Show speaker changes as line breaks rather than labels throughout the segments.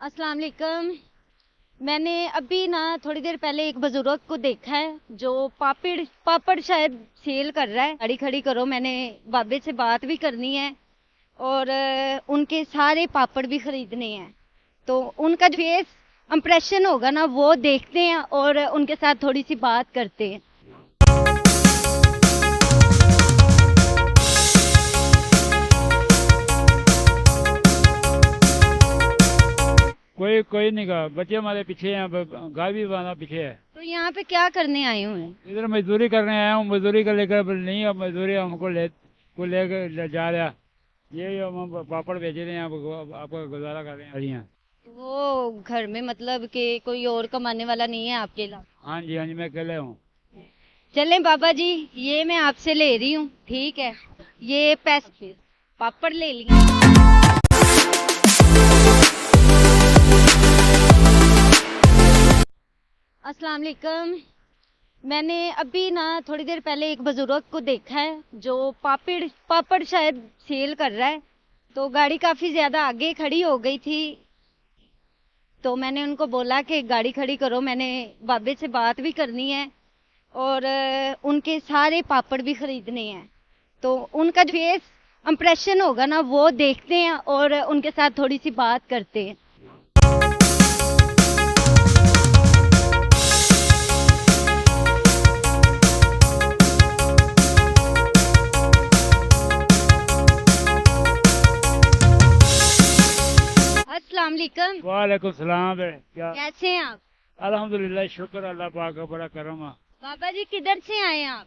अस्सलाम वालेकुम। मैंने अभी ना थोड़ी देर पहले एक बुजुर्ग को देखा है जो पापड़ पापड़ शायद सेल कर रहा है। खड़ी खड़ी करो, मैंने बाबे से बात भी करनी है और उनके सारे पापड़ भी खरीदने हैं। तो उनका जो फेस इंप्रेशन होगा ना वो देखते हैं और उनके साथ थोड़ी सी बात करते हैं।
कोई कोई नहीं कहा, बच्चे हमारे पीछे हैं, गाय भी हमारा पीछे है।
तो यहाँ पे क्या करने आए हुए हैं?
इधर मजदूरी करने आया हूँ, मजदूरी कर लेकर अब नहीं, अब मजदूरी हमको लेकर जा रहा। ये हम पापड़ बेच रहे हैं, अब आपका गुजारा कर रहे हैं बढ़िया।
वो घर में मतलब कि कोई और कमाने वाला नहीं है आपके अलावा?
हाँ जी हाँ जी, मैं अकेले हूँ।
चलें बाबा जी, ये मैं आपसे ले रही हूँ, ठीक है? ये पैसे पापड़ ले लिए। अस्सलाम वालेकुम। मैंने अभी ना थोड़ी देर पहले एक बुजुर्ग को देखा है जो पापड़ शायद सेल कर रहा है। तो गाड़ी काफी ज्यादा आगे खड़ी हो गई थी, तो मैंने उनको बोला कि गाड़ी खड़ी करो, मैंने बाबे से बात भी करनी है और उनके सारे पापड़ भी खरीदने हैं। तो उनका जो फेस इंप्रेशन होगा ना वो देखते हैं और उनके साथ थोड़ी सी बात करते हैं। अस्सलाम वालेकुम।
वालेकुम सलाम। क्या?
कैसे हैं आप?
अल्हम्दुलिल्लाह, शुक्र अल्लाह पाक का, बड़ा करम है।
बाबा जी किधर से आए हैं आप?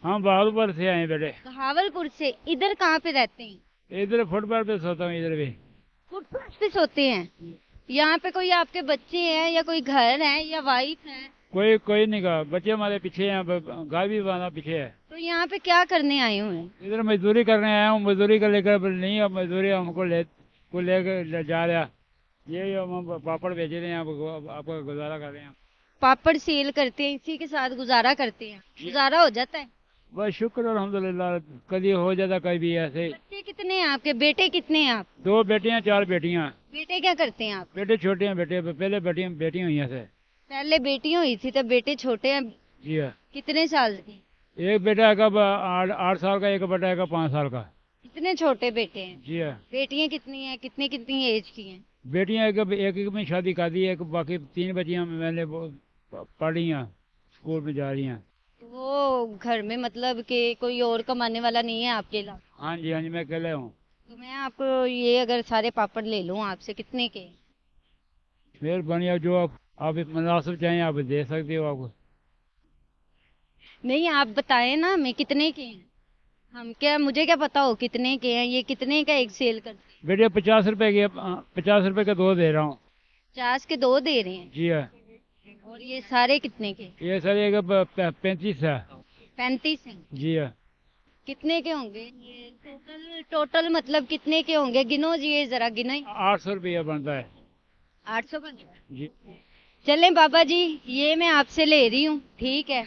हम बहादुरपुर से आए बेटे।
बहावलपुर से। इधर कहाँ पे रहते हैं?
इधर फुटपाथ पे सोता हूँ, इधर भी।
फुटपाथ पे सोते हैं? यहाँ पे कोई आपके बच्चे हैं या कोई घर है या वाइफ है?
कोई कोई नहीं कहा, बच्चे हमारे पीछे हैं, गाय भी हमारा पीछे है।
तो यहाँ पे क्या करने आए हुए हैं?
इधर मजदूरी करने आया हूँ, मजदूरी कर लेकर अब नहीं, अब मजदूरी हमको लेकर जा रहा। ये हम पापड़ बेच रहे हैं, अब आपका गुजारा कर रहे हैं।
पापड़ सेल करते हैं, इसी के साथ गुजारा करते हैं। गुजारा हो जाता है?
बस शुक्र अल्हम्दुलिल्लाह, कभी हो जाता कभी भी ऐसे।
बच्चे कितने हैं आपके? बेटे कितने हैं आप?
2 बेटियां 4 बेटियां।
बेटे क्या करते हैं आप?
बेटे छोटे हैं, बेटे पहले बेटियां हुई हैं से।
पहले बेटी हुई थी, तब बेटे छोटे हैं।
जी हाँ।
कितने साल के?
एक बेटा है का 8 साल का, एक बेटा है का 5 साल का।
कितने छोटे बेटे हैं?
जी हाँ।
बेटियां कितनी हैं? कितनी कितनी एज की हैं?
बेटियां एक में शादी कर दी है, बाकी 3 बच्चियां मैंने पढ़ रही हैं, स्कूल में जा रही हैं।
तो वो घर में मतलब कि कोई और कमाने वाला नहीं है आपके अलावा?
हाँ जी हाँ जी, मैं अकेले हूँ।
तो मैं आपको ये अगर सारे पापड़ ले लूं आपसे, कितने के?
मेहरबानी है, जो आप मुनासिब चाहें आप दे सकते हो आपको।
नहीं, आप बताएं ना, मैं कितने के हैं? हम क्या, मुझे क्या पता हो कितने के हैं? ये कितने का एक सेल करते हैं?
बेटे 50 रुपए के, 50 रुपए का 2 दे रहा हूँ।
50 के 2 दे रहे हैं?
जी हाँ।
और ये सारे कितने के?
ये सर एक 35 है।
35 हैं?
जी हाँ।
कितने के होंगे ये टोटल मतलब कितने के होंगे? गिनो जी, ये जरा गिनो।
800 रुपया बनता है।
800 का?
जी।
चलें बाबा जी, ये मैं आपसे ले रही हूँ, ठीक है?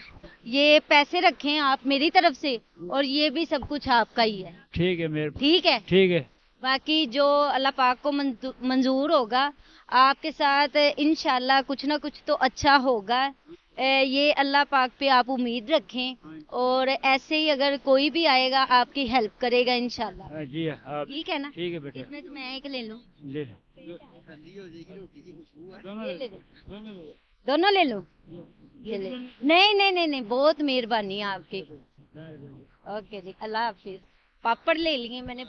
ये पैसे रखें आप मेरी तरफ से और ये भी सब कुछ आपका ही है।
ठीक है मेरे।
ठीक है?
ठीक है।
बाकी जो अल्लाह पाक को मंजूर होगा आपके साथ इंशाल्लाह कुछ ना कुछ तो अच्छा होगा। ये अल्लाह पाक पे आप उम्मीद रखें और ऐसे ही अगर कोई भी आएगा आपकी हेल्प करेगा इंशाल्लाह।
जी हाँ, आप।
ठीक है ना?
ठीक है बेटे।
इसमें तो मैं एक ले लूं।
ले लो। दोनों
ये
ले
ले
लो।
लो।
दोनों ले लो।
दोनों ले लो। ये ले। नहीं नहीं नहीं नहीं, बहुत मेहरबानी है आपकी। ओके जी, अल्लाह हाफिज। पापड़ ले लिए मैंने।